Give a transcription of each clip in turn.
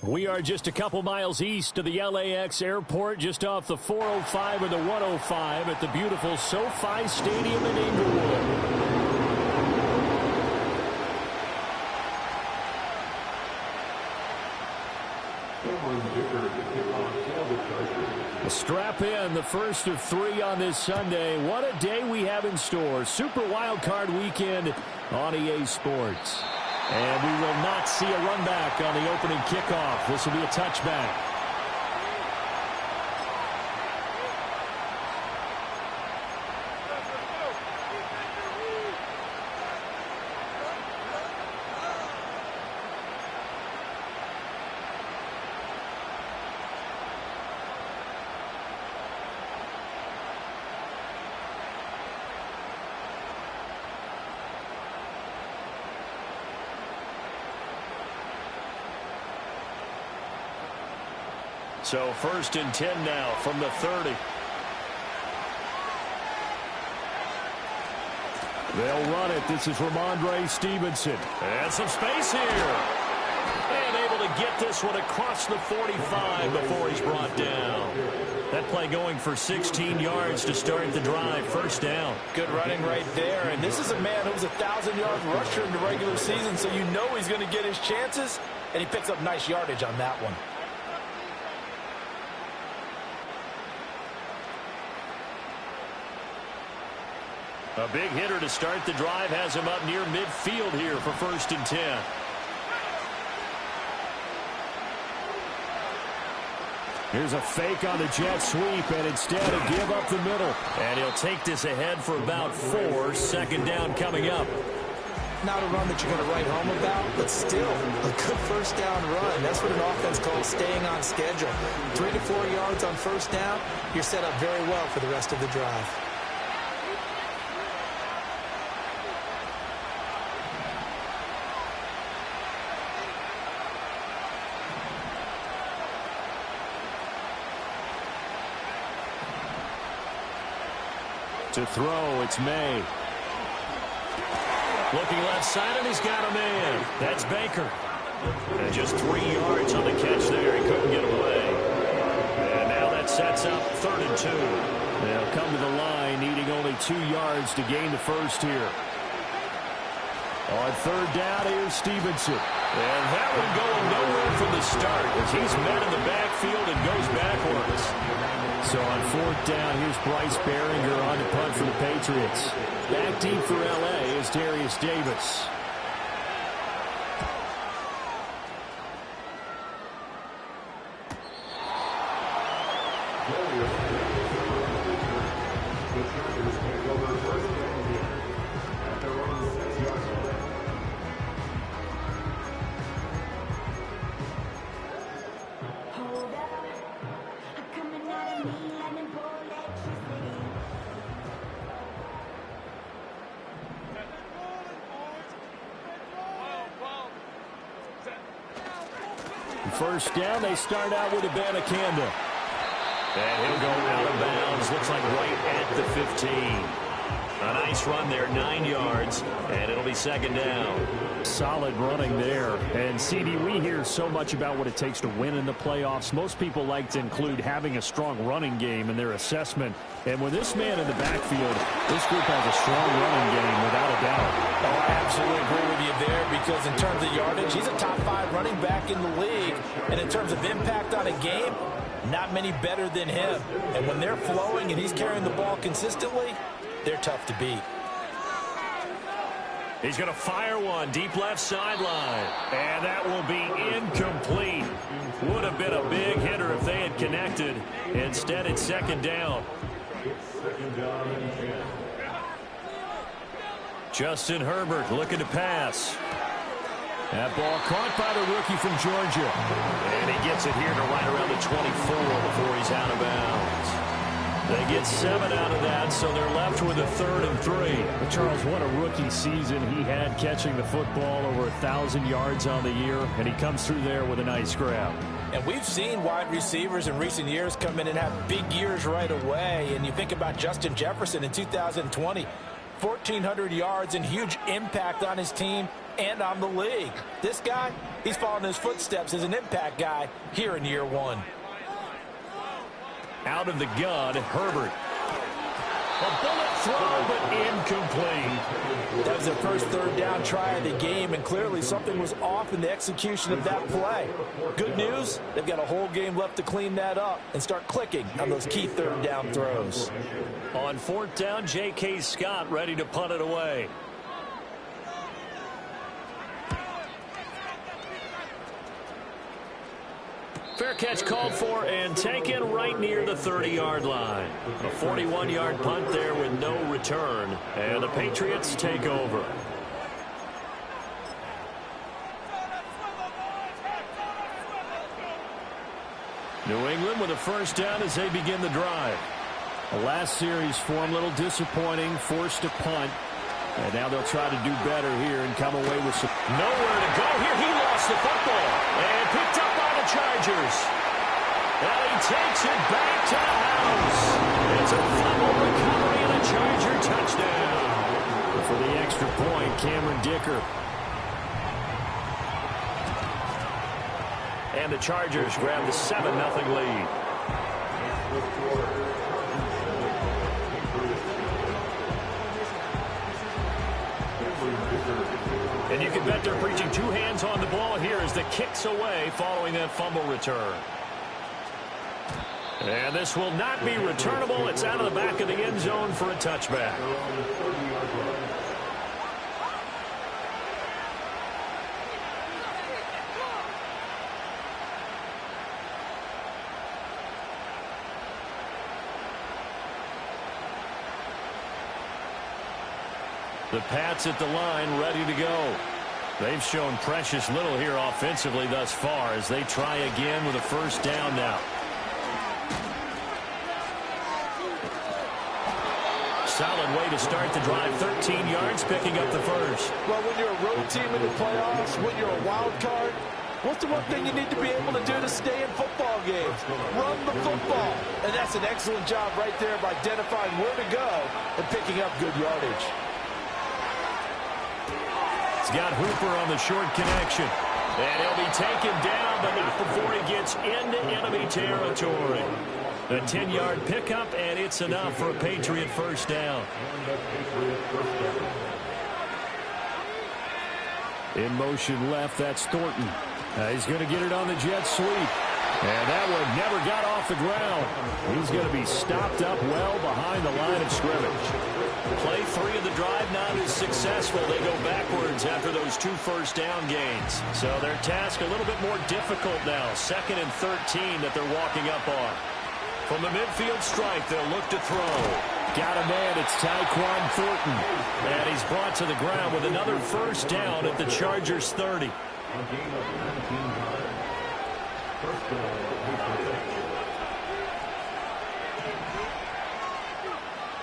We are just a couple miles east of the LAX airport, just off the 405 and the 105 at the beautiful SoFi Stadium in Inglewood. Strap in, the first of 3 on this Sunday. What a day we have in store. Super Wildcard weekend on EA Sports. And we will not see a run back on the opening kickoff. This will be a touchback. So 1st and 10 now from the 30. They'll run it. This is Ramondre Stevenson. And some space here. And able to get this one across the 45 before he's brought down. That play going for 16 yards to start the drive. First down. Good running right there. And this is a man who was a 1,000-yard rusher in the regular season, so you know he's going to get his chances. And he picks up nice yardage on that one. A big hitter to start the drive has him up near midfield here for 1st and 10. Here's a fake on the jet sweep, and instead a give up the middle. And he'll take this ahead for about 4. 2nd down coming up. Not a run that you're going to write home about, but still a good 1st down run. That's what an offense calls staying on schedule. 3 to 4 yards on 1st down, you're set up very well for the rest of the drive. To throw, it's May. Looking left side, and he's got a man. That's Baker. And just 3 yards on the catch there. He couldn't get away. And now that sets up 3rd and 2. They'll come to the line, needing only 2 yards to gain the first here. On 3rd down, here's Stevenson. And that one going nowhere from the start as he's met in the backfield and goes backwards. So on 4th down, here's Bryce Behringer on the punt for the Patriots. Back deep for L.A. is Darius Davis. First down, they start out with Abanikanda. And he'll go out of bounds. Looks like right at the 15. A nice run there, 9 yards, and it'll be 2nd down. Solid running there. And, CD, we hear so much about what it takes to win in the playoffs. Most people like to include having a strong running game in their assessment. And with this man in the backfield, this group has a strong running game, without a doubt. Oh, I absolutely agree with you there, because in terms of yardage, he's a top 5 running back in the league. And in terms of impact on a game, not many better than him. And when they're flowing and he's carrying the ball consistently, they're tough to beat. He's going to fire one deep left sideline. And that will be incomplete. Would have been a big hitter if they had connected. Instead, it's 2nd down. Justin Herbert looking to pass. That ball caught by the rookie from Georgia. And he gets it here to right around the 24 before he's out of bounds. They get 7 out of that, so they're left with a 3rd and 3. But Charles, what a rookie season he had, catching the football over 1,000 yards on the year, and he comes through there with a nice grab. And we've seen wide receivers in recent years come in and have big years right away. And you think about Justin Jefferson in 2020, 1,400 yards and huge impact on his team. and on the league. This guy, he's following his footsteps as an impact guy here in year one. Out of the gun, Herbert. A bullet throw, but incomplete. That was their first third down try of the game, and clearly something was off in the execution of that play. Good news, they've got a whole game left to clean that up and start clicking on those key third down throws. On fourth down, J.K. Scott ready to punt it away. Fair catch called for and taken right near the 30-yard line. A 41-yard punt there with no return. And the Patriots take over. New England with a first down as they begin the drive. The last series for them, a little disappointing, forced to punt. And now they'll try to do better here and come away with some... Nowhere to go here. He lost the football and picked up by the Chargers. And he takes it back to the house. It's a fumble recovery and a Charger touchdown. For the extra point, Cameron Dicker. And the Chargers grab the 7-0 lead. And you can bet they're preaching two hands on the ball here as the kick's away following that fumble return. And this will not be returnable. It's out of the back of the end zone for a touchback. The Pats at the line ready to go. They've shown precious little here offensively thus far as they try again with a first down now. Solid way to start the drive. 13 yards, picking up the first. Well, when you're a road team in the playoffs, when you're a wild card, what's the one thing you need to be able to do to stay in football games? Run the football. And that's an excellent job right there of identifying where to go and picking up good yardage. He's got Hooper on the short connection. And he'll be taken down, but not before he gets into enemy territory. A 10-yard pickup, and it's enough for a Patriot first down. In motion left, that's Thornton. He's going to get it on the jet sweep. And that one never got off the ground. He's going to be stopped up well behind the line of scrimmage. Play 3 of the drive not as successful. They go backwards after those 2 first down gains. So their task a little bit more difficult now. 2nd and 13 that they're walking up on. From the midfield stripe, they'll look to throw. Got a man, it's Tyquan Thornton. And he's brought to the ground with another first down at the Chargers 30.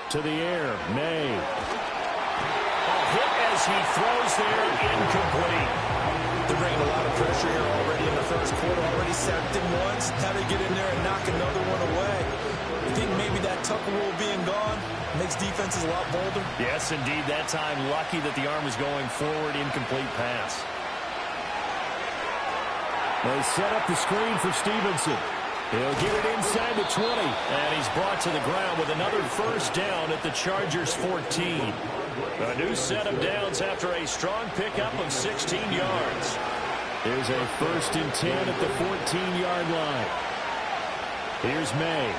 To the air, May. A hit as he throws there, incomplete. They're bringing a lot of pressure here already in the first quarter. Already sacked him once. How to get in there and knock another one away. I think maybe that Tucker rule being gone makes defenses a lot bolder. Yes, indeed. That time, lucky that the arm was going forward, incomplete pass. They set up the screen for Stevenson. He'll get it inside the 20. And he's brought to the ground with another first down at the Chargers 14. A new set of downs after a strong pickup of 16 yards. There's a 1st and 10 at the 14-yard line. Here's May.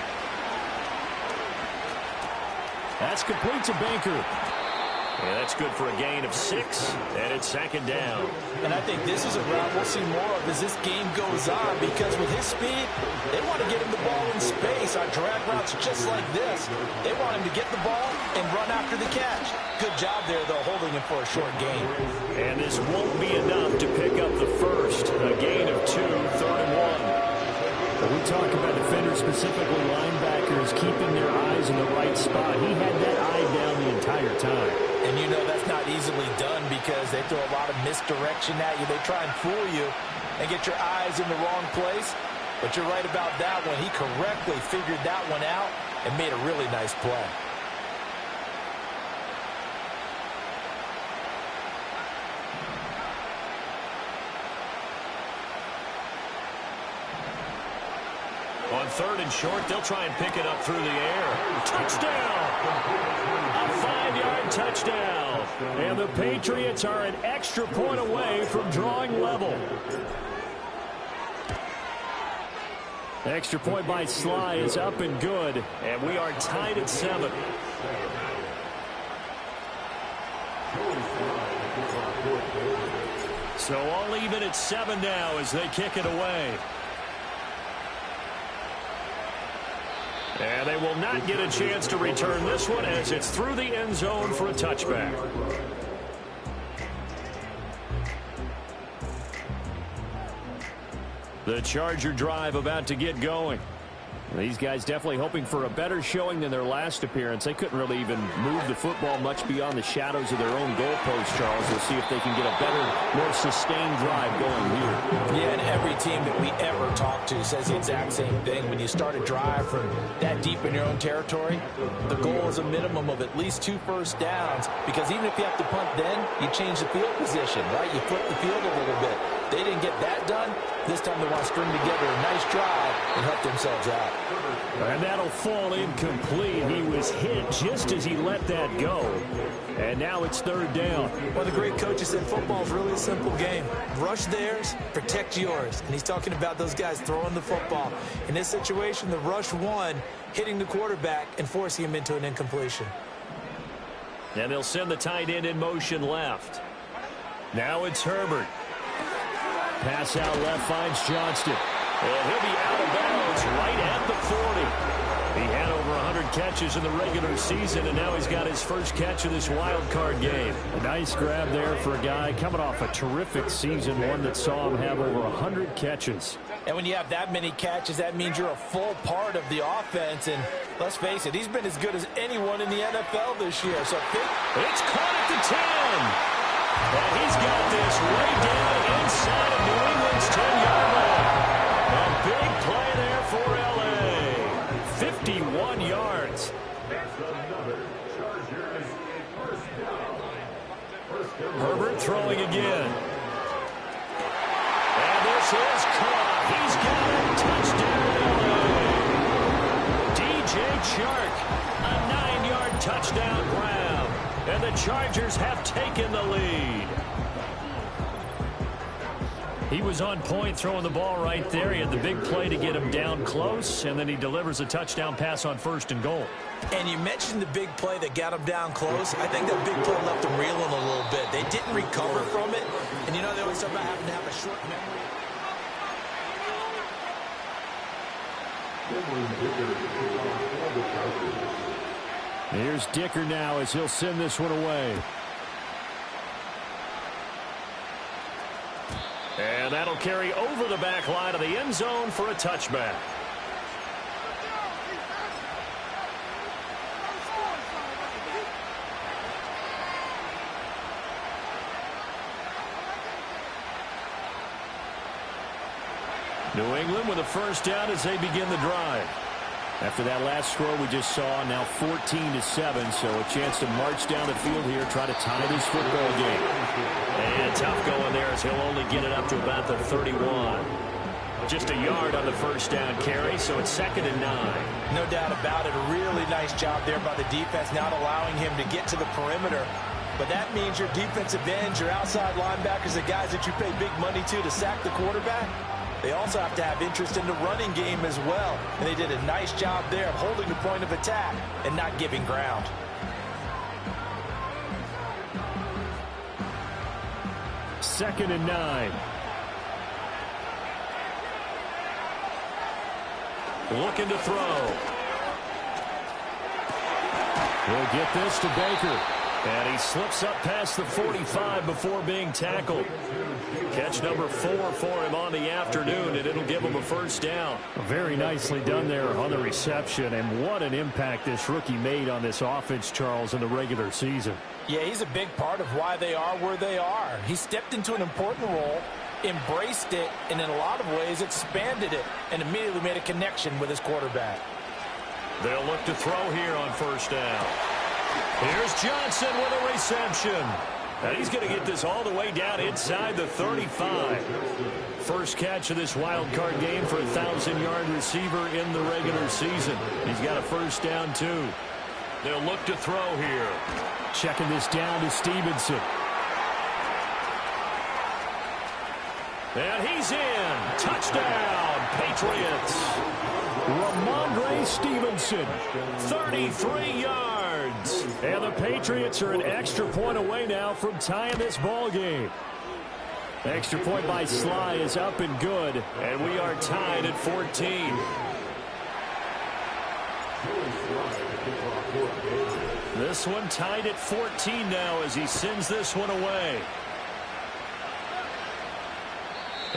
That's complete to Baker. Yeah, that's good for a gain of 6, and it's 2nd down. And I think this is a route we'll see more of as this game goes on, because with his speed, they want to get him the ball in space on drag routes just like this. They want him to get the ball and run after the catch. Good job there, though, holding him for a short gain. And this won't be enough to pick up the first. A gain of 2, 3rd and 1. When we talk about defenders, specifically linebackers, keeping their eyes in the right spot, he had that eye down the entire time. And you know that's not easily done because they throw a lot of misdirection at you. They try and fool you and get your eyes in the wrong place. But you're right about that one. He correctly figured that one out and made a really nice play. On 3rd and short, they'll try and pick it up through the air. Touchdown! A 5-yard touchdown. And the Patriots are an extra point away from drawing level. Extra point by Sly is up and good. And we are tied at 7. So all even at 7 now as they kick it away. And they will not get a chance to return this one as it's through the end zone for a touchback. The Charger drive about to get going. These guys definitely hoping for a better showing than their last appearance. They couldn't really even move the football much beyond the shadows of their own goalpost, Charles. We'll see if they can get a better, more sustained drive going here. Yeah, and every team that we ever talk to says the exact same thing. When you start a drive from that deep in your own territory, the goal is a minimum of at least 2 first downs, because even if you have to punt then, you change the field position, right? You flip the field a little bit. They didn't get that done. This time they want to string together a nice drive and help themselves out. And that'll fall incomplete. He was hit just as he let that go. And now it's 3rd down. One of the great coaches said football is really a simple game. Rush theirs, protect yours. And he's talking about those guys throwing the football. In this situation, the rush won, hitting the quarterback and forcing him into an incompletion. And they'll send the tight end in motion left. Now it's Herbert. Pass out left finds Johnston. And he'll be out of bounds right at the 40. He had over 100 catches in the regular season, and now he's got his first catch of this wild card game. A nice grab there for a guy coming off a terrific season, one that saw him have over 100 catches. And when you have that many catches, that means you're a full part of the offense. And let's face it, he's been as good as anyone in the NFL this year. So it's caught at the 10. And he's got this way down inside of New England's 10-yard line. A big play there for L.A. 51 yards. Herbert throwing again. And this is caught. He's got a touchdown, L.A. D.J. Chark, a 9-yard touchdown grab. And the Chargers have taken the lead. He was on point throwing the ball right there. He had the big play to get him down close, and then he delivers a touchdown pass on 1st and goal. And you mentioned the big play that got him down close. I think that big play left him reeling a little bit. They didn't recover from it. And you know, they always talk about having to have a short memory. Here's Dicker now as he'll send this one away. And that'll carry over the back line of the end zone for a touchback. New England with a first down as they begin the drive. After that last score we just saw, now 14-7, so a chance to march down the field here, try to tie this football game. And tough going there as he'll only get it up to about the 31. Just a yard on the first down carry, so it's 2nd and 9. No doubt about it. A really nice job there by the defense, not allowing him to get to the perimeter. But that means your defensive ends, your outside linebackers, the guys that you pay big money to sack the quarterback, they also have to have interest in the running game as well. And they did a nice job there of holding the point of attack and not giving ground. Second and 9. Looking to throw. He'll get this to Baker. And he slips up past the 45 before being tackled. Catch number 4 for him on the afternoon, and it'll give him a first down. Very nicely done there on the reception, and what an impact this rookie made on this offense, Charles, in the regular season. Yeah, he's a big part of why they are where they are. He stepped into an important role, embraced it, and in a lot of ways expanded it, and immediately made a connection with his quarterback. They'll look to throw here on first down. Here's Johnson with a reception. And he's going to get this all the way down inside the 35. first catch of this wild card game for a 1,000-yard receiver in the regular season. He's got a first down, too. They'll look to throw here. Checking this down to Stevenson. And he's in. Touchdown, Patriots. Ramondre Stevenson. 33 yards. And the Patriots are an extra point away now from tying this ball game. Extra point by Sly is up and good. And we are tied at 14. This one tied at 14 now as he sends this one away.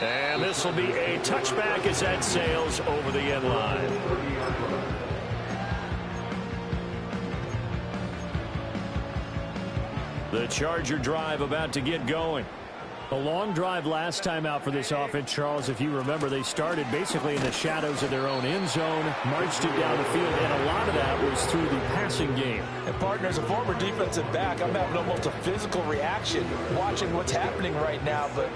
And this will be a touchback as that sails over the end line. The Charger drive about to get going. A long drive last time out for this offense, Charles. If you remember, they started basically in the shadows of their own end zone, marched it down the field, and a lot of that was through the passing game. And, partner, as a former defensive back, I'm having almost a physical reaction watching what's happening right now. But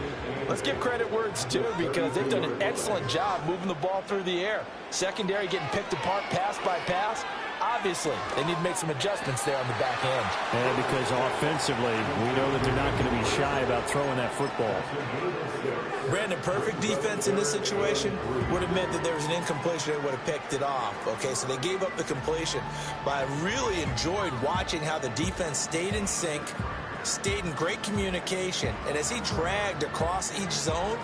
let's give credit where it's due because they've done an excellent job moving the ball through the air. Secondary getting picked apart pass by pass. Obviously, they need to make some adjustments there on the back end. And because offensively, we know that they're not going to be shy about throwing that football. Brandon, perfect defense in this situation would have meant that there was an incompletion and would have picked it off. Okay, so they gave up the completion. But I really enjoyed watching how the defense stayed in sync, stayed in great communication, and as he dragged across each zone,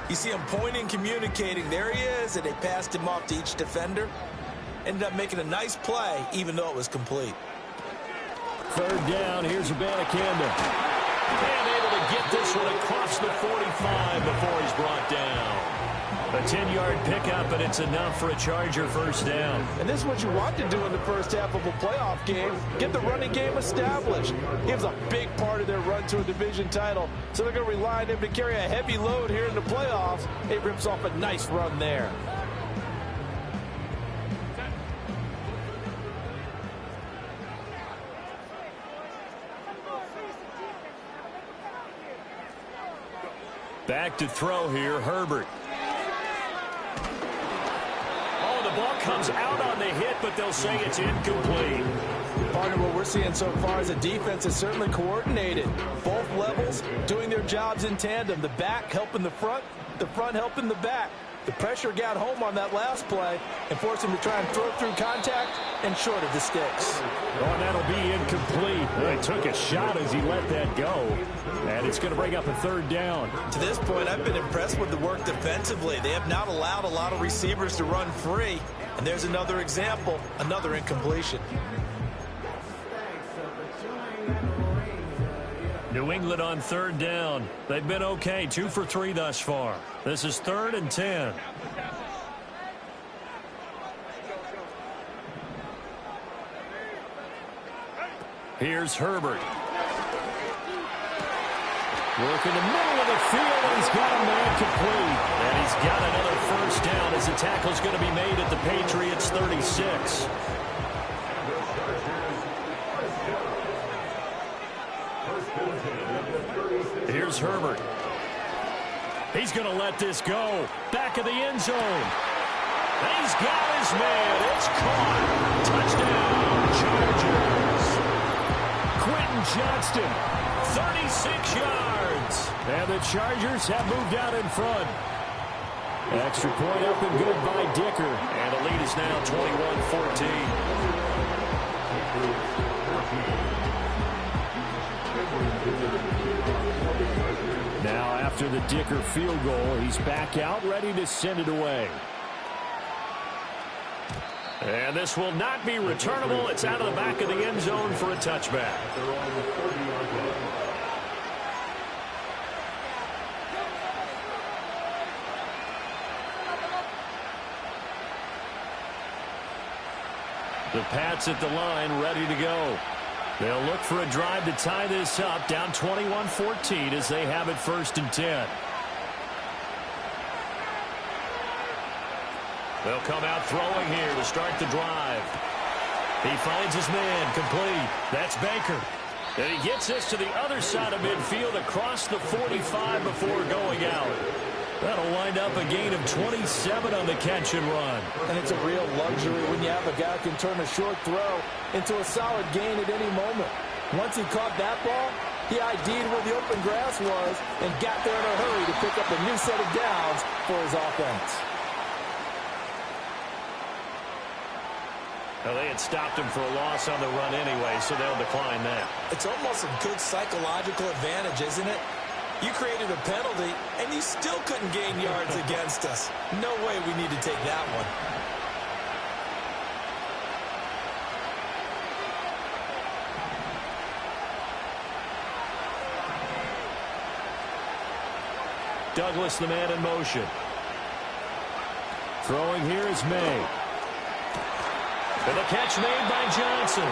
you see him pointing, communicating. There he is, and they passed him off to each defender. Ended up making a nice play, even though it was complete. Third down, here's Abanikanda. And able to get this one across the 45 before he's brought down. A 10-yard pickup, and it's enough for a Charger first down. And this is what you want to do in the first half of a playoff game. Get the running game established. He was a big part of their run to a division title, so they're going to rely on him to carry a heavy load here in the playoffs. He rips off a nice run there. Back to throw here, Herbert. Oh, the ball comes out on the hit, but they'll say it's incomplete. Partner, what we're seeing so far is the defense is certainly coordinated. Both levels doing their jobs in tandem. The back helping the front helping the back. The pressure got home on that last play and forced him to try and throw through contact and short of the sticks. Oh, and that'll be incomplete. He took a shot as he let that go. And it's going to bring up a third down. To this point, I've been impressed with the work defensively. They have not allowed a lot of receivers to run free. And there's another example, another incompletion. New England on third down. They've been okay, 2 for 3 thus far. This is 3rd and 10. Here's Herbert. Work in the middle of the field, and he's got a man complete. And he's got another first down as the tackle's going to be made at the Patriots 36. Here's Herbert. He's going to let this go. Back of the end zone. And he's got his man. It's caught. Touchdown, Chargers. Quentin Johnston. 36 yards. And the Chargers have moved out in front. Extra point up and good by Dicker. And the lead is now 21-14. Now after the Dicker field goal, he's back out ready to send it away. And this will not be returnable. It's out of the back of the end zone for a touchback. The Pats at the line ready to go. They'll look for a drive to tie this up, down 21-14 as they have it 1st and 10. They'll come out throwing here to start the drive. He finds his man, complete. That's Baker. And he gets this to the other side of midfield across the 45 before going out. That'll wind up a gain of 27 on the catch and run. And it's a real luxury when you have a guy who can turn a short throw into a solid gain at any moment. Once he caught that ball, he ID'd where the open grass was and got there in a hurry to pick up a new set of downs for his offense. Well, they had stopped him for a loss on the run anyway, so they'll decline that. It's almost a good psychological advantage, isn't it? You created a penalty, and you still couldn't gain yards against us. No way we need to take that one. Douglas, the man in motion. Throwing here is May. And the catch made by Johnson.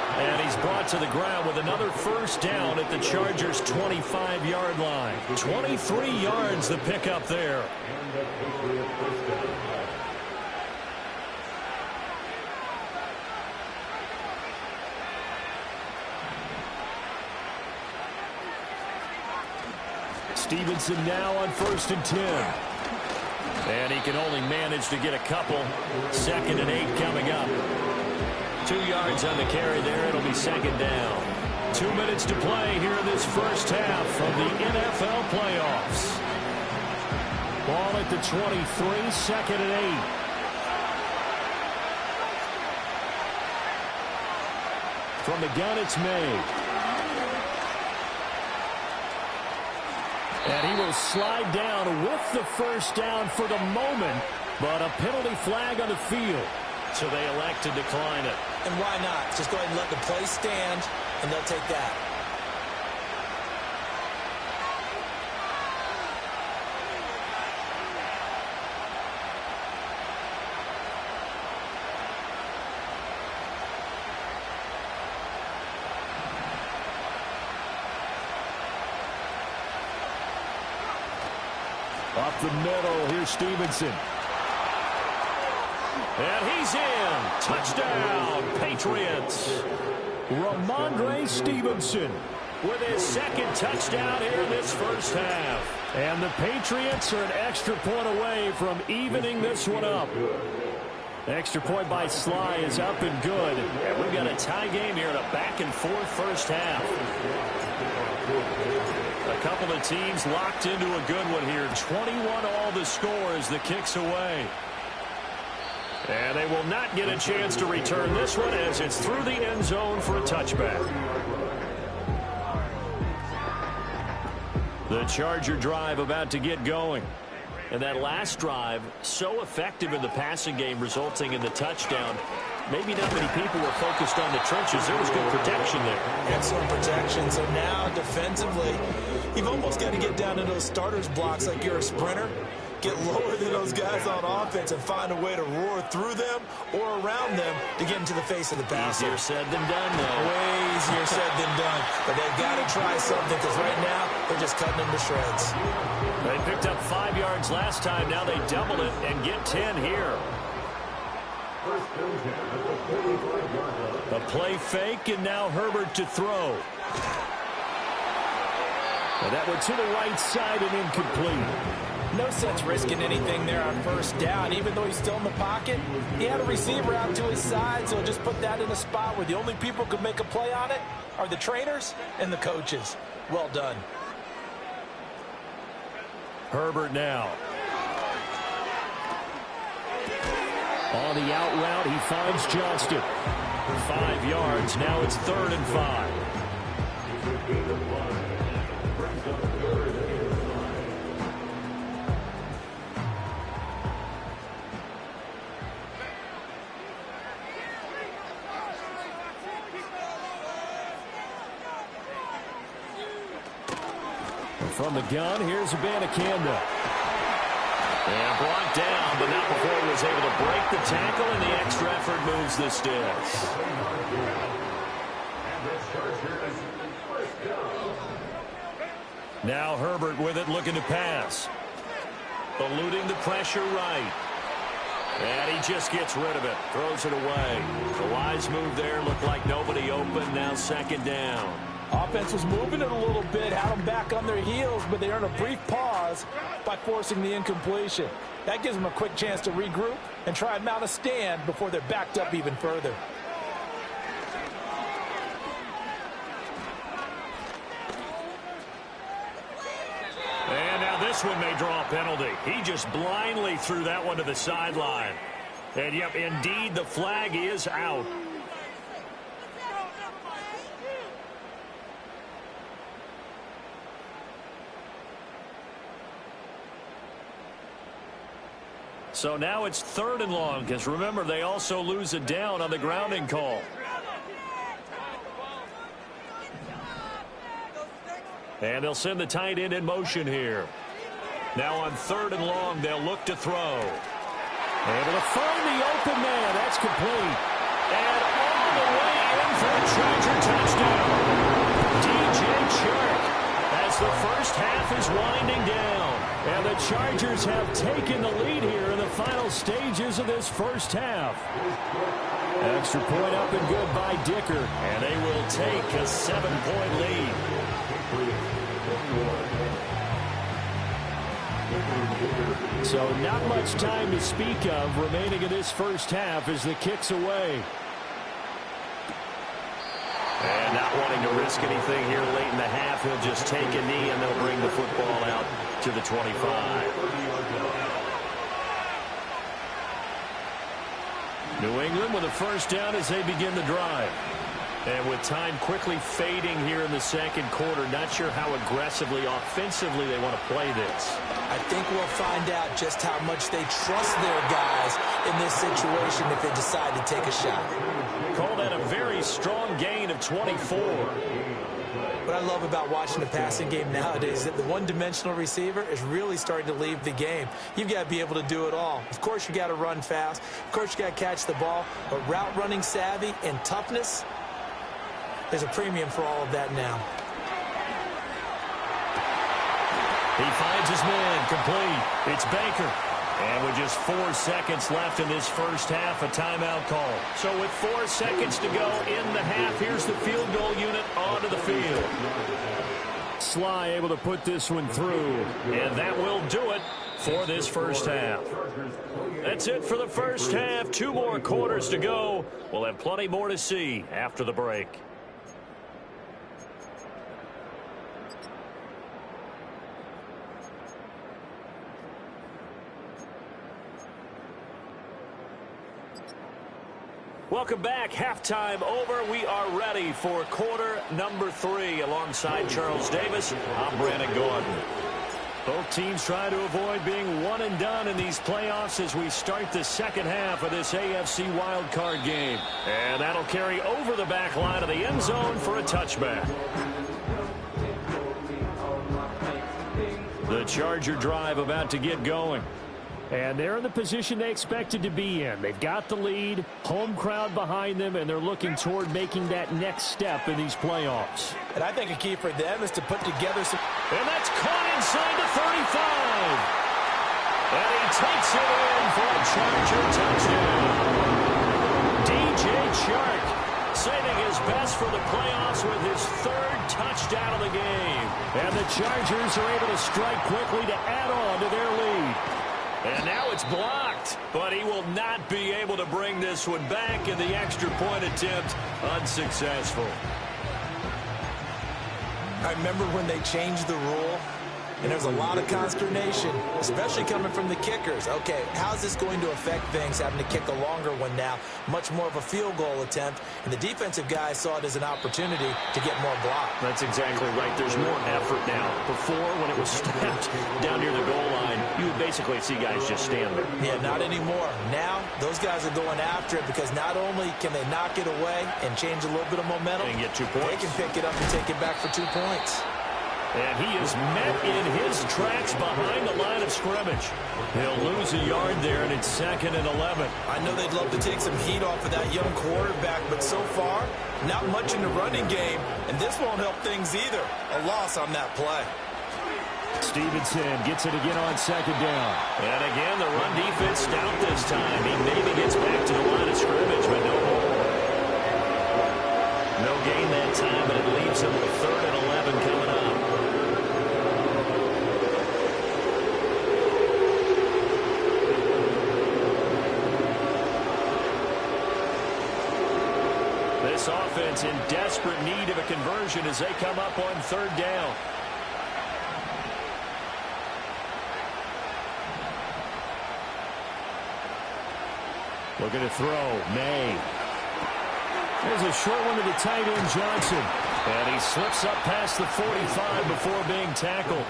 And he's brought to the ground with another first down at the Chargers' 25-yard line. 23 yards the pickup there. Stevenson now on 1st and 10. And he can only manage to get a couple. 2nd and 8 coming up. 2 yards on the carry there. It'll be 2nd down. 2 minutes to play here in this first half of the NFL playoffs. Ball at the 23, 2nd and 8. From the gun, it's May. And he will slide down with the first down for the moment, but a penalty flag on the field. So they elect to decline it. And why not? Just go ahead and let the play stand, and they'll take that. Up the middle, here's Stevenson. And he's in. Touchdown, Patriots. Ramondre Stevenson with his 2nd touchdown here in this first half. And the Patriots are an extra point away from evening this one up. Extra point by Sly is up and good. And we've got a tie game here in a back-and-forth first half. A couple of teams locked into a good one here. 21 all the score as the kick's away. And they will not get a chance to return this one as it's through the end zone for a touchback. The Charger drive about to get going. And that last drive, so effective in the passing game, resulting in the touchdown. Maybe not many people were focused on the trenches. There was good protection there. Excellent protection. So now, defensively, you've almost got to get down to those starters blocks like you're a sprinter. Get lower than those guys on offense and find a way to roar through them or around them to get into the face of the passer. Easier said than done, though. Way easier said than done. But they've got to try something because right now they're just cutting them to shreds. They picked up 5 yards last time. Now they double it and get 10 here. A play fake, and now Herbert to throw. And that one to the right side and incomplete. No sense risking anything there on first down. Even though he's still in the pocket, he had a receiver out to his side, so just put that in a spot where the only people who could make a play on it are the trainers and the coaches. Well done. Herbert now. On the out route, he finds Johnston. 5 yards. Now it's 3rd and 5. From the gun, here's Abanikanda. And blocked down, but not before he was able to break the tackle, and the extra effort moves the sticks. Now Herbert with it, looking to pass. Eluding the pressure right. And he just gets rid of it. Throws it away. The wise move there. Looked like nobody open. Now 2nd down. Offense was moving it a little bit, had them back on their heels, but they earned a brief pause by forcing the incompletion. That gives them a quick chance to regroup and try and mount a stand before they're backed up even further. And now this one may draw a penalty. He just blindly threw that one to the sideline. And, yep, indeed, the flag is out. So now it's 3rd and long, because remember, they also lose it down on the grounding call. And they'll send the tight end in motion here. Now on 3rd and long, they'll look to throw. Able to find the open man. That's complete. And all the way in for a Charger touchdown. DJ Chark as the first half is winding down. And the Chargers have taken the lead here in the final stages of this first half. Extra point up and good by Dicker. And they will take a 7-point lead. So not much time to speak of remaining in this first half as the kick's away. And not wanting to risk anything here late in the half, he'll just take a knee and they'll bring the football out to the 25. New England with a first down as they begin the drive. And with time quickly fading here in the second quarter, not sure how aggressively, offensively they want to play this. I think we'll find out just how much they trust their guys in this situation if they decide to take a shot. Call that a very strong gain of 24. What I love about watching the passing game nowadays is that the one-dimensional receiver is really starting to leave the game. You've got to be able to do it all. Of course, you got to run fast. Of course, you got to catch the ball. But route running savvy and toughness, there's a premium for all of that now. He finds his man, complete. It's Baker. And with just 4 seconds left in this first half, a timeout call. So with 4 seconds to go in the half, here's the field goal unit onto the field. Sly able to put this one through. And that will do it for this first half. That's it for the first half. 2 more quarters to go. We'll have plenty more to see after the break. Welcome back. Halftime over. We are ready for quarter number 3. Alongside Charles Davis, I'm Brandon Gordon. Both teams try to avoid being one and done in these playoffs as we start the second half of this AFC Wildcard game. And that'll carry over the back line of the end zone for a touchback. The Charger drive about to get going. And they're in the position they expected to be in. They've got the lead, home crowd behind them, and they're looking toward making that next step in these playoffs. And I think a key for them is to put together some... And that's caught inside the 35. And he takes it in for a Charger touchdown. DJ Chark saving his best for the playoffs with his 3rd touchdown of the game. And the Chargers are able to strike quickly to add on to their lead. And now it's blocked, but he will not be able to bring this one back, and the extra point attempt unsuccessful. I remember when they changed the rule, and there's a lot of consternation, especially coming from the kickers. Okay, how's this going to affect things, having to kick a longer one now, much more of a field goal attempt, and the defensive guys saw it as an opportunity to get more block. That's exactly right. There's more effort now. Before, when it was snapped down near the goal line, you would basically see guys just stand there. Yeah, not anymore. Now, those guys are going after it because not only can they knock it away and change a little bit of momentum, and get 2 points. They can pick it up and take it back for 2 points. And he is met in his tracks behind the line of scrimmage. He'll lose a yard there, and it's 2nd and 11. I know they'd love to take some heat off of that young quarterback, but so far, not much in the running game, and this won't help things either. A loss on that play. Stevenson gets it again on 2nd down. And again, the run defense stout this time. He maybe gets back to the line of scrimmage, but no more. No gain that time, but it leaves him with 3rd and 11 coming up. This offense in desperate need of a conversion as they come up on 3rd down. Looking to throw. May. There's a short one to the tight end, Johnson. And he slips up past the 45 before being tackled.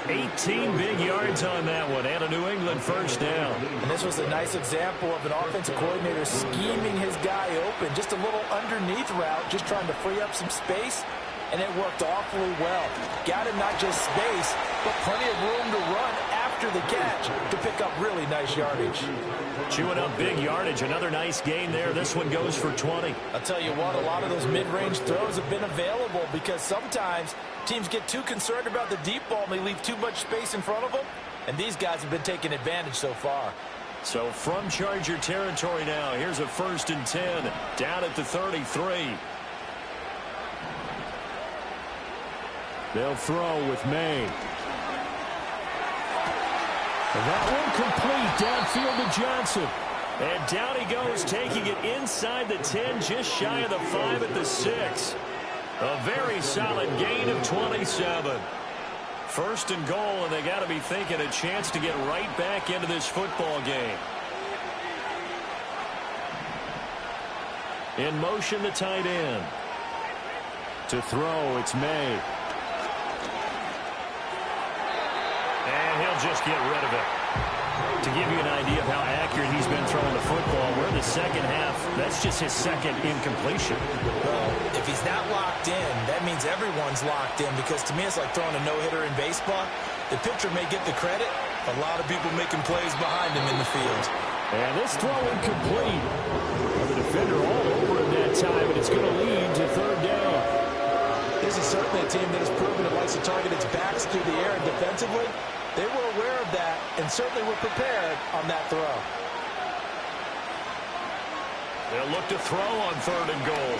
18 big yards on that one, and a New England 1st down. And this was a nice example of an offensive coordinator scheming his guy open. Just a little underneath route, just trying to free up some space, and it worked awfully well. Got him not just space, but plenty of room to run after the catch to pick up really nice yardage. Chewing up big yardage. Another nice gain there. This one goes for 20. I'll tell you what, a lot of those mid-range throws have been available because sometimes teams get too concerned about the deep ball and they leave too much space in front of them, and these guys have been taking advantage so far. So from Charger territory now, here's a 1st and 10 down at the 33. They'll throw with May. And that one complete downfield to Johnson. And down he goes, taking it inside the 10, just shy of the 5 at the 6. A very solid gain of 27. 1st and goal, and they got to be thinking a chance to get right back into this football game. In motion, the tight end. To throw, it's May. And he'll just get rid of it. To give you an idea of how accurate he's been throwing the football, we're in the 2nd half. That's just his 2nd incompletion. Well, if he's not locked in, that means everyone's locked in, because to me it's like throwing a no-hitter in baseball. The pitcher may get the credit, a lot of people making plays behind him in the field. And this throw incomplete. The defender all over him that time, and it's going to lead to 3rd down. This is certainly a team that has proven it likes to target its backs through the air, and defensively, they were aware of that and certainly were prepared on that throw. They'll look to throw on 3rd and goal.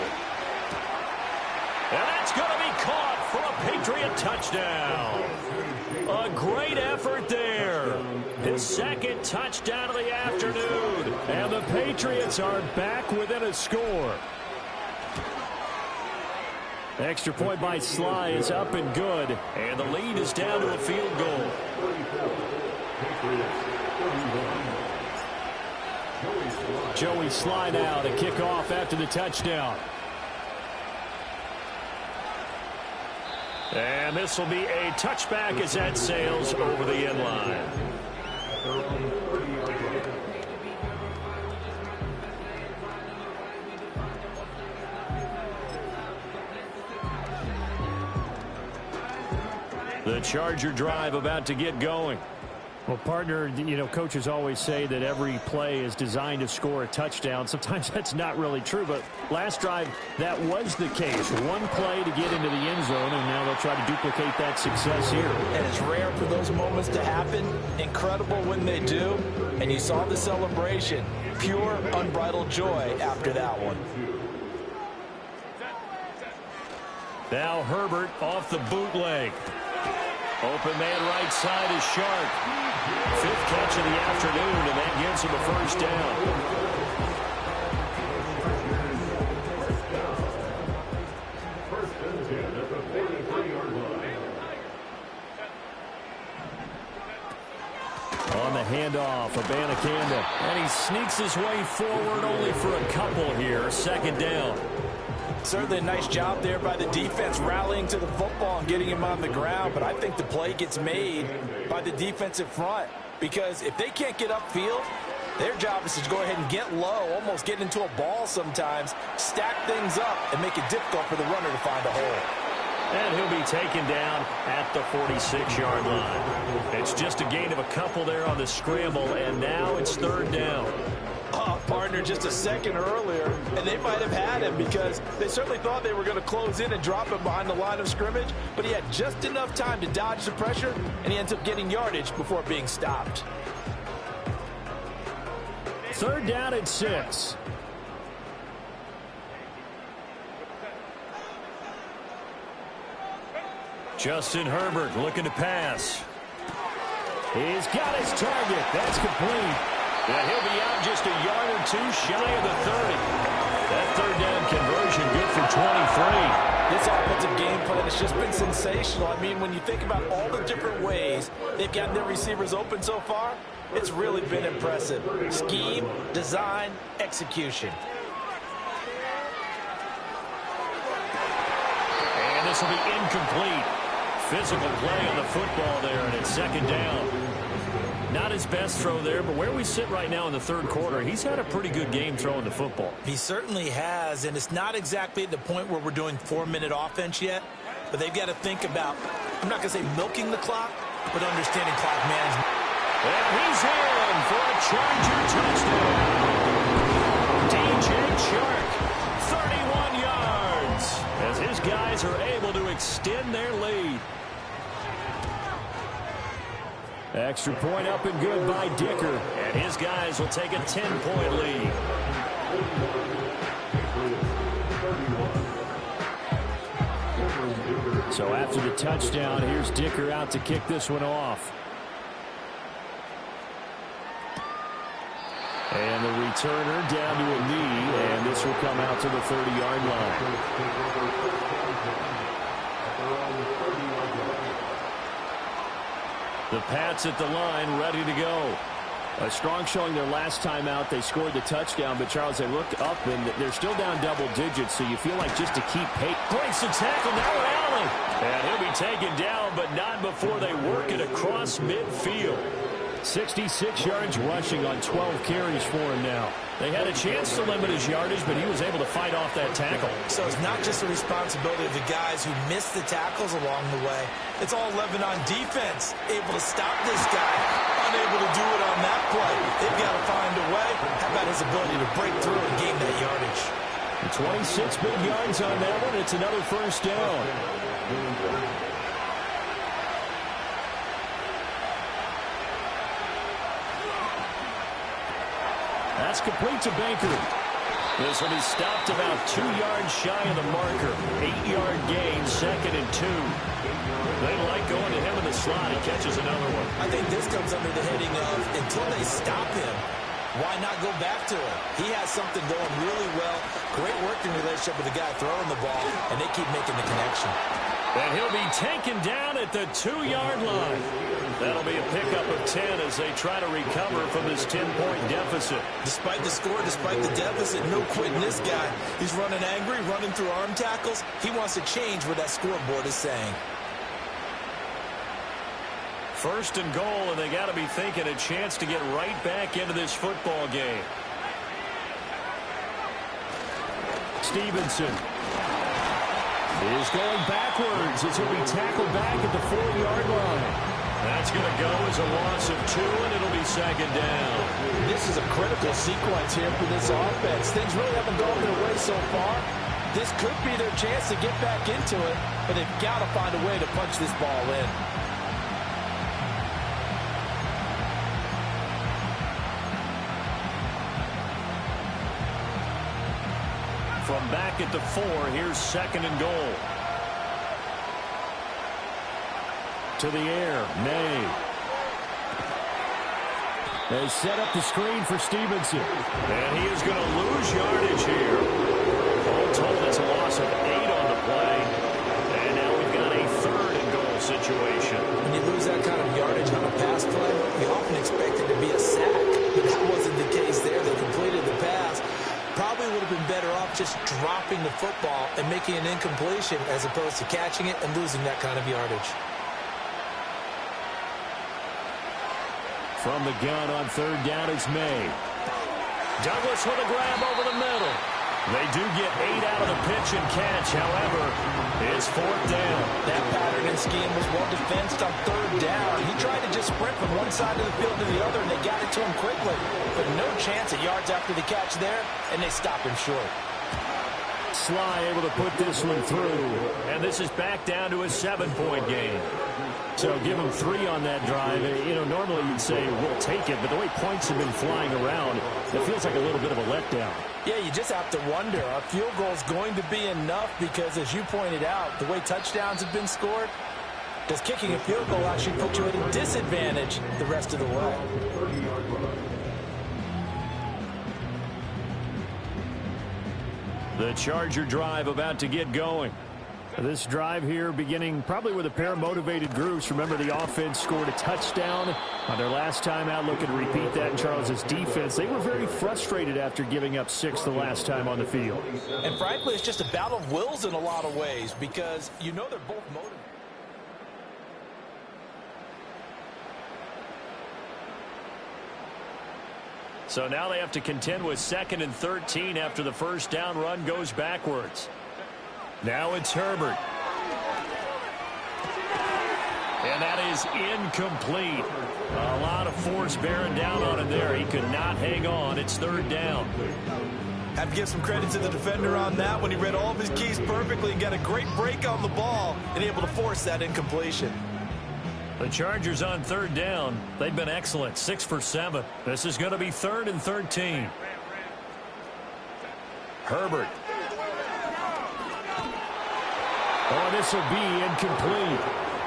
And that's going to be caught for a Patriot touchdown. A great effort there. His 2nd touchdown of the afternoon. And the Patriots are back within a score. Extra point by Sly is up and good. And the lead is down to a field goal. Joey Sly now to kick off after the touchdown. And this will be a touchback as that sails over the end line. The Charger drive about to get going. Well, partner, you know, coaches always say that every play is designed to score a touchdown. Sometimes that's not really true, but last drive, that was the case. One play to get into the end zone, and now they'll try to duplicate that success here. And it's rare for those moments to happen. Incredible when they do. And you saw the celebration. Pure, unbridled joy after that one. Now Herbert off the bootleg. Open man right side is Sharp. 5th catch of the afternoon, and that gives him a 1st down. On the handoff, Abanikanda. And he sneaks his way forward only for a couple here. 2nd down. Certainly a nice job there by the defense rallying to the football and getting him on the ground, but I think the play gets made by the defensive front, because if they can't get upfield, their job is to go ahead and get low, almost get into a ball sometimes, stack things up, and make it difficult for the runner to find a hole. And he'll be taken down at the 46-yard line. It's just a gain of a couple there on the scramble, and now it's 3rd down. Partner, just a second earlier, and they might have had him because they certainly thought they were going to close in and drop him behind the line of scrimmage, but he had just enough time to dodge the pressure, and he ends up getting yardage before being stopped. 3rd down at 6. Justin Herbert looking to pass. He's got his target. That's complete. And he'll be out just a yard or two shy of the 30. That third down conversion good for 23. This offensive game plan has just been sensational. I mean, when you think about all the different ways they've gotten their receivers open so far, it's really been impressive. Scheme, design, execution. And this will be incomplete. Physical play on the football there, and it's second down. Not his best throw there, but where we sit right now in the third quarter, he's had a pretty good game throwing the football. He certainly has, and it's not exactly at the point where we're doing 4-minute offense yet, but they've got to think about, I'm not going to say milking the clock, but understanding clock management. And he's in for a Charger touchdown. DJ Chark, 31 yards, as his guys are able to extend their lead. Extra point up and good by Dicker. And his guys will take a 10-point lead. So after the touchdown, here's Dicker out to kick this one off. And the returner down to a knee, and this will come out to the 30-yard line. The Pats at the line, ready to go. A strong showing their last time out. They scored the touchdown, but Charles, they looked up, and they're still down double digits, so you feel like just to keep pace. Breaks the tackle, now Allen. And he'll be taken down, but not before they work it across midfield. 66 yards rushing on 12 carries for him now. They had a chance to limit his yardage, but he was able to fight off that tackle. So it's not just the responsibility of the guys who missed the tackles along the way. It's all Lebanon defense, able to stop this guy, unable to do it on that play. They've got to find a way. How about his ability to break through and gain that yardage? 26 big yards on that one. It's another first down. That's complete to Baker. This will be stopped about 2 yards shy of the marker. 8-yard gain, 2nd and 2. They like going to him in the slot. He catches another one. I think this comes under the heading of, until they stop him, why not go back to him? He has something going really well. Great working relationship with the guy throwing the ball, and they keep making the connection. And he'll be taken down at the 2-yard line. That'll be a pickup of 10 as they try to recover from this 10-point deficit. Despite the score, despite the deficit, no quitting this guy. He's running angry, running through arm tackles. He wants to change what that scoreboard is saying. First and goal, and they got to be thinking a chance to get right back into this football game. Stevenson is going backwards as he'll be tackled back at the 4-yard line. That's going to go as a loss of 2, and it'll be second down. This is a critical sequence here for this offense. Things really haven't gone their way so far. This could be their chance to get back into it, but they've got to find a way to punch this ball in. From back at the 4, here's 2nd and goal. To the air, May. They set up the screen for Stevenson. And he is going to lose yardage here. All told, it's a loss of 8 on the play. And now we've got a 3rd and goal situation. When you lose that kind of yardage on a pass play, you often expect it to be a sack. But that wasn't the case there. They completed the pass. Probably would have been better off just dropping the football and making an incompletion as opposed to catching it and losing that kind of yardage. From the gun on 3rd down is May. Douglas with a grab over the middle. They do get 8 out of the pitch and catch. However, it's 4th down. That pattern and scheme was well defensed on 3rd down. He tried to just sprint from one side of the field to the other, and they got it to him quickly. But no chance at yards after the catch there, and they stop him short. Sly able to put this one through. And this is back down to a 7-point game. So give them 3 on that drive. You know, normally you'd say we'll take it, but the way points have been flying around, it feels like a little bit of a letdown. Yeah, you just have to wonder, a field goal is going to be enough because, as you pointed out, the way touchdowns have been scored, Does kicking a field goal actually put you at a disadvantage the rest of the way? The Charger drive about to get going. This drive here beginning probably with a pair of motivated groups. Remember, the offense scored a touchdown on their last time out. Looking to repeat that in Charles' defense. They were very frustrated after giving up 6 the last time on the field. And frankly, it's just a battle of wills in a lot of ways because you know they're both motivated. So now they have to contend with 2nd and 13 after the first down run goes backwards. Now it's Herbert. And that is incomplete. A lot of force bearing down on him there. He could not hang on. It's 3rd down. Have to give some credit to the defender on that when he read all of his keys perfectly and got a great break on the ball and able to force that incompletion. The Chargers on 3rd down. They've been excellent. 6 for 7. This is going to be 3rd and 13. Herbert. Oh, this will be incomplete.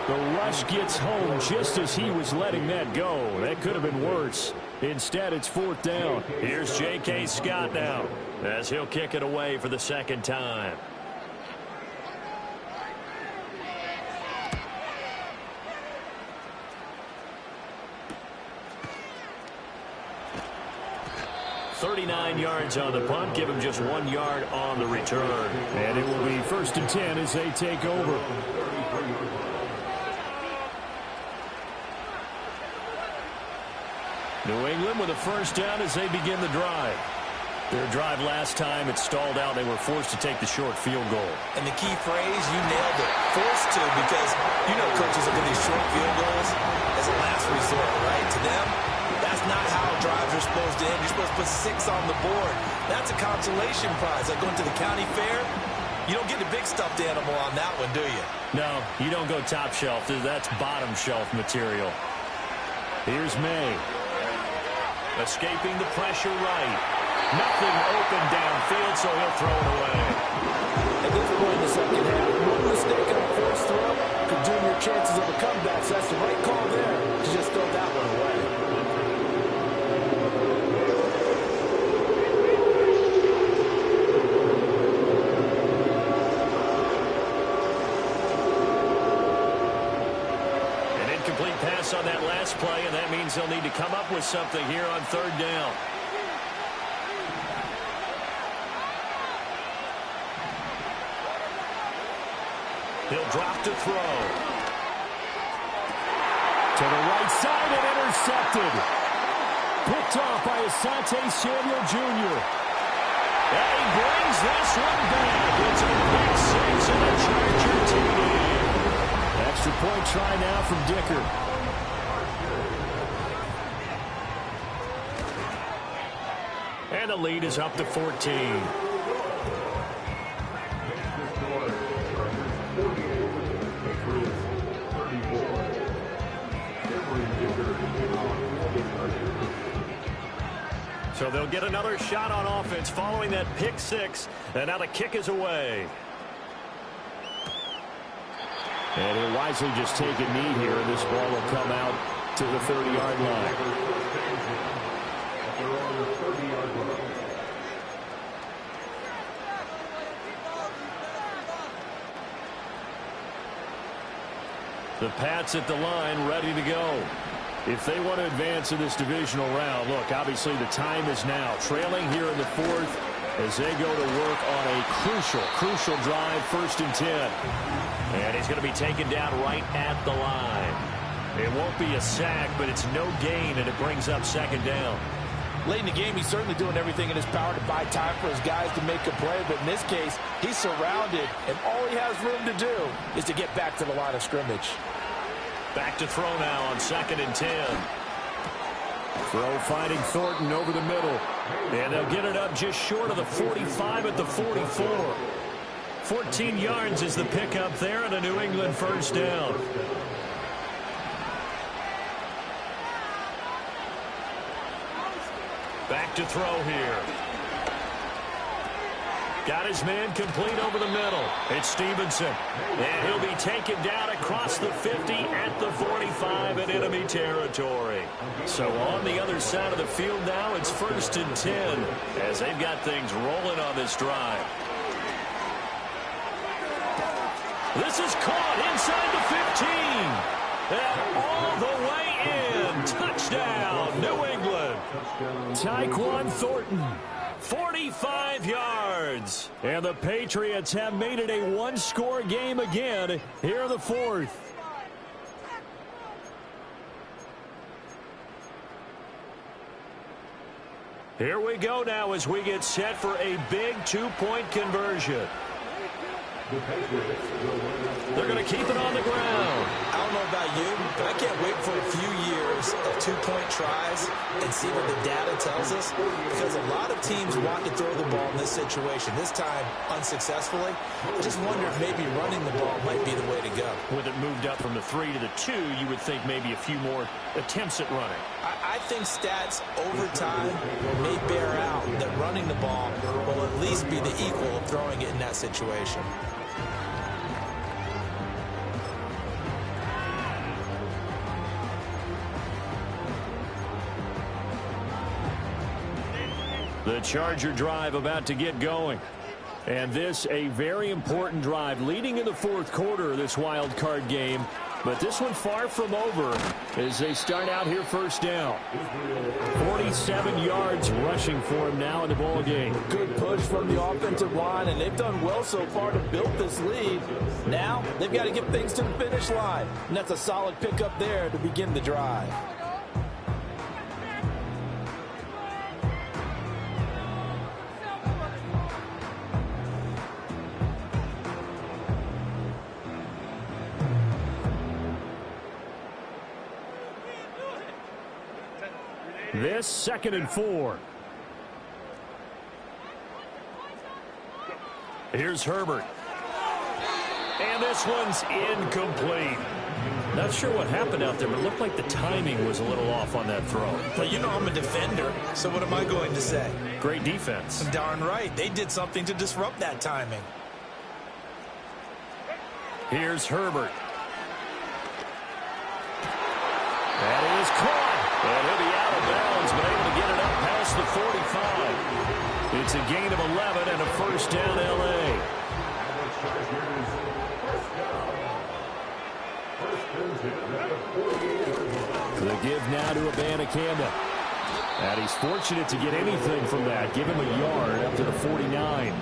The rush gets home just as he was letting that go. That could have been worse. Instead, it's 4th down. Here's J.K. Scott now as he'll kick it away for the 2nd time. .39 yards on the punt. Give him just 1 yard on the return. And it will be 1st and 10 as they take over. New England with a 1st down as they begin the drive. Their drive last time, it stalled out. They were forced to take the short field goal. And the key phrase, you nailed it. Forced to, because you know coaches look at these short field goals as a last resort, right? To them, that's not how drives are supposed to end. You're supposed to put 6 on the board. That's a consolation prize. Like going to the county fair, you don't get the big stuffed animal on that one, do you? No, you don't go top shelf. That's bottom shelf material. Here's May. Escaping the pressure right. Nothing open downfield, so he'll throw it away. At this point in the second half, one mistake on the first throw could doom your chances of a comeback. So that's the right call there to just throw that one away. An incomplete pass on that last play, and that means they'll need to come up with something here on 3rd down. He'll drop to throw. To the right side and intercepted. Picked off by Asante Samuel Jr. And he brings this one back. It's a pick 6 and a Charger TD. Extra point try now from Dicker. And the lead is up to 14. So they'll get another shot on offense following that pick 6. And now the kick is away. And he'll wisely just take a knee here, and this ball will come out to the 30-yard line. The Pats at the line, ready to go. If they want to advance in this divisional round, look, obviously the time is now. Trailing here in the 4th as they go to work on a crucial drive, 1st and 10. And he's going to be taken down right at the line. It won't be a sack, but it's no gain, and it brings up 2nd down. Late in the game, he's certainly doing everything in his power to buy time for his guys to make a play, but in this case, he's surrounded, and all he has room to do is to get back to the line of scrimmage. Back to throw now on 2nd and 10. Throw finding Thornton over the middle. And they'll get it up just short of the 45 at the 44. 14 yards is the pickup there and a New England 1st down. Back to throw here. Got his man complete over the middle. It's Stevenson. And he'll be taken down across the 50 at the 45 in enemy territory. So on the other side of the field now, it's 1st and 10 as they've got things rolling on this drive. This is caught inside the 15. And all the way in. Touchdown, New England. Tyquan Thornton. 45 yards. And the Patriots have made it a one-score game again here in the 4th. Here we go now as we get set for a big two-point conversion. They're going to keep it on the ground. I don't know about you, but I can't wait for a few years of two-point tries and see what the data tells us, because a lot of teams want to throw the ball in this situation, this time unsuccessfully. I just wonder if maybe running the ball might be the way to go. With it moved up from the 3 to the 2, you would think maybe a few more attempts at running. I think stats over time may bear out that running the ball will at least be the equal of throwing it in that situation. The Charger drive about to get going. And this a very important drive leading in the 4th quarter of this wild card game. But this one far from over as they start out here 1st down. 47 yards rushing for him now in the ball game. Good push from the offensive line, and they've done well so far to build this lead. Now they've got to get things to the finish line, and that's a solid pickup there to begin the drive. This 2nd and 4. Here's Herbert. And this one's incomplete. Not sure what happened out there, but it looked like the timing was a little off on that throw. Well, you know I'm a defender, so what am I going to say? Great defense. Darn right. They did something to disrupt that timing. Here's Herbert. That is caught. And he'll be out of bounds, but able to get it up past the 45. It's a gain of 11 and a 1st down, L.A. The give now to Abanikanda. And he's fortunate to get anything from that. Give him a yard up to the 49.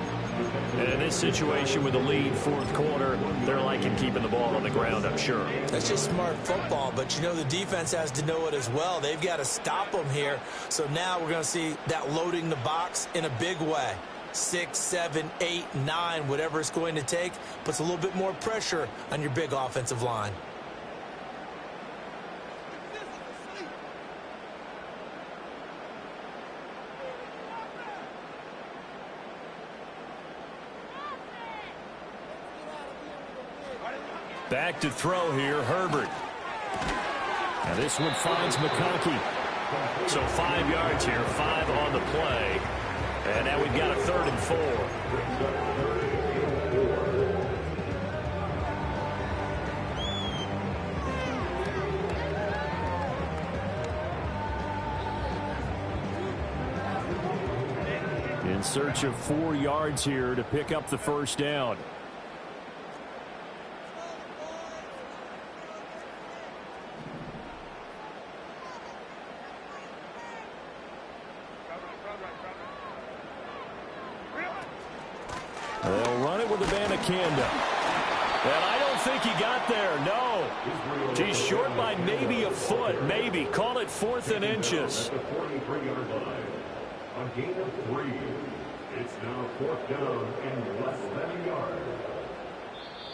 And in this situation with the lead 4th quarter, they're liking keeping the ball on the ground, I'm sure. That's just smart football, but you know the defense has to know it as well. They've got to stop them here. So now we're going to see that loading the box in a big way. 6, 7, 8, 9, whatever it's going to take, puts a little bit more pressure on your big offensive line. Back to throw here, Herbert. And this one finds McConkey. So 5 yards here, 5 on the play. And now we've got a 3rd and 4. In search of 4 yards here to pick up the 1st down. They'll run it with Abanikanda. And I don't think he got there, no. He's short by maybe a foot, maybe. Call it 4th and inches. A gain of 3. It's now 4th down and less than a yard.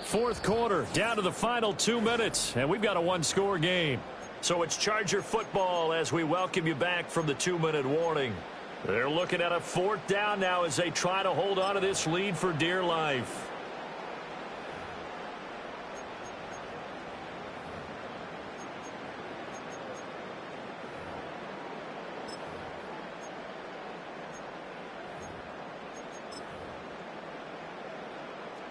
4th quarter, down to the final 2 minutes, and we've got a one-score game. So it's Charger football as we welcome you back from the 2-minute warning. They're looking at a 4th down now as they try to hold on to this lead for dear life.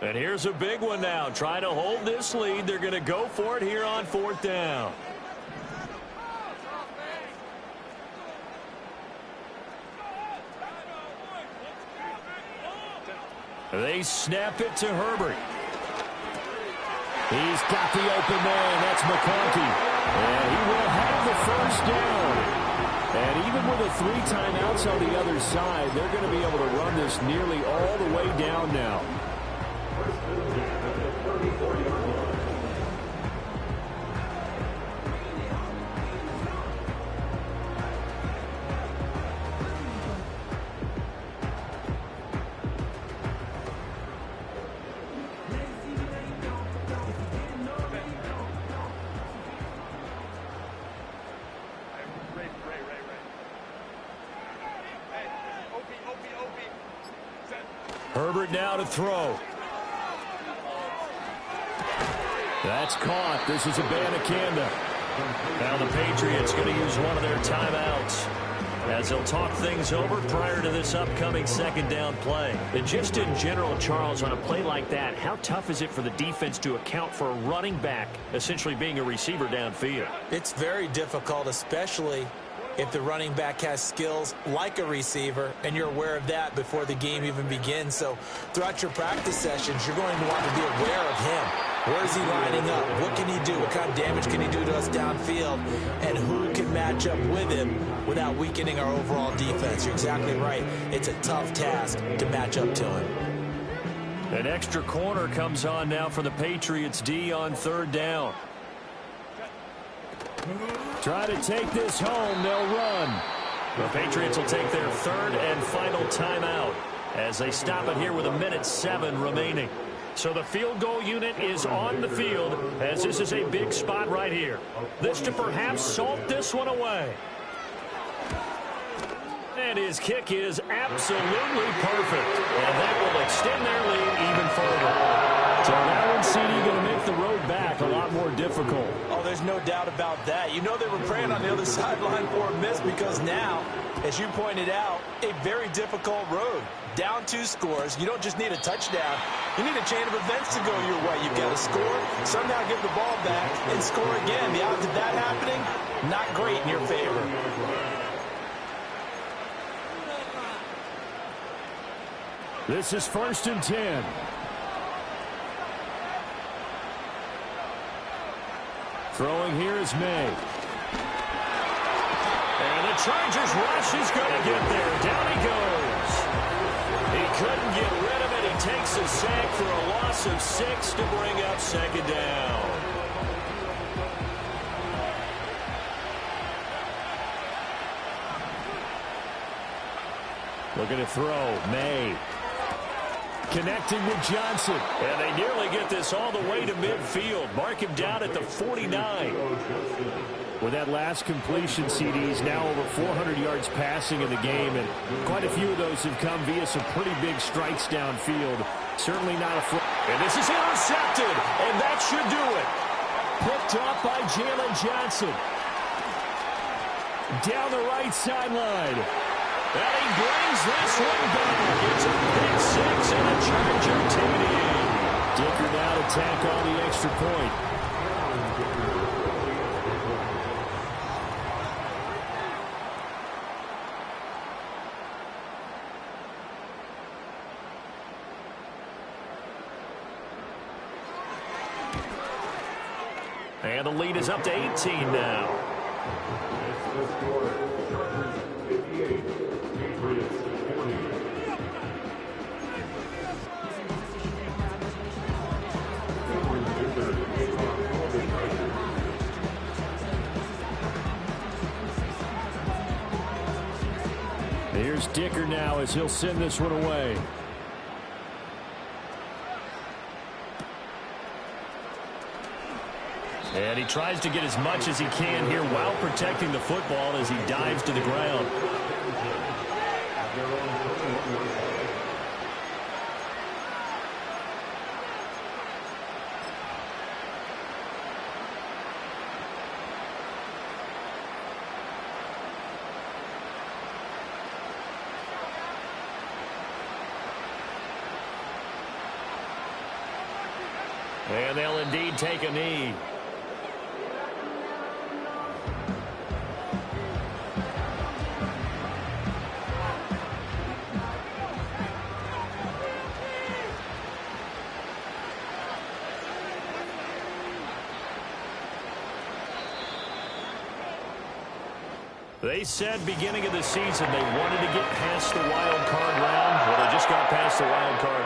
And here's a big one now. Trying to hold this lead. They're going to go for it here on 4th down. They snap it to Herbert. He's got the open man. That's McConkey. And he will have the first down. And even with the 3 timeouts on the other side, they're going to be able to run this nearly all the way down now. Herbert now to throw. That's caught. This is Abanikanda. Now the Patriots going to use one of their timeouts as they'll talk things over prior to this upcoming 2nd down play. And just in general, Charles, on a play like that, how tough is it for the defense to account for a running back essentially being a receiver downfield? It's very difficult, especially if the running back has skills like a receiver, and you're aware of that before the game even begins. So throughout your practice sessions, you're going to want to be aware of him. Where is he lining up? What can he do? What kind of damage can he do to us downfield? And who can match up with him without weakening our overall defense? You're exactly right. It's a tough task to match up to him. An extra corner comes on now for the Patriots D on 3rd down. Try to take this home. They'll run. The Patriots will take their 3rd and final timeout as they stop it here with 1:07 remaining. So the field goal unit is on the field as this is a big spot right here. This to perhaps salt this one away. And his kick is absolutely perfect. And that will extend their lead even further. So now one CD going to make the road back a lot more difficult. Oh, there's no doubt about that. You know they were praying on the other sideline for a miss because now, as you pointed out, a very difficult road. Down 2 scores. You don't just need a touchdown. You need a chain of events to go your way. You've got to score, somehow give the ball back, and score again. The odds of that happening, not great in your favor. This is 1st and 10. Throwing here is May. And the Chargers rush is going to get there. Down he goes. He couldn't get rid of it. He takes a sack for a loss of 6 to bring up 2nd down. Looking to throw. May. Connecting with Johnson. And they nearly get this all the way to midfield. Mark him down at the 49. With that last completion, CD's now over 400 yards passing in the game, and quite a few of those have come via some pretty big strikes downfield. Certainly not a... And this is intercepted, and that should do it. Picked off by Jalen Johnson. Down the right sideline. And he brings this one back. It's a pick 6 and a Charger TD. Dicker now to tack on the extra point. And the lead is up to 18 now. Here's Dicker now as he'll send this one away. And he tries to get as much as he can here while protecting the football as he dives to the ground. And they'll indeed take a knee. They said beginning of the season they wanted to get past the wild card round. Well, they just got past the wild card round.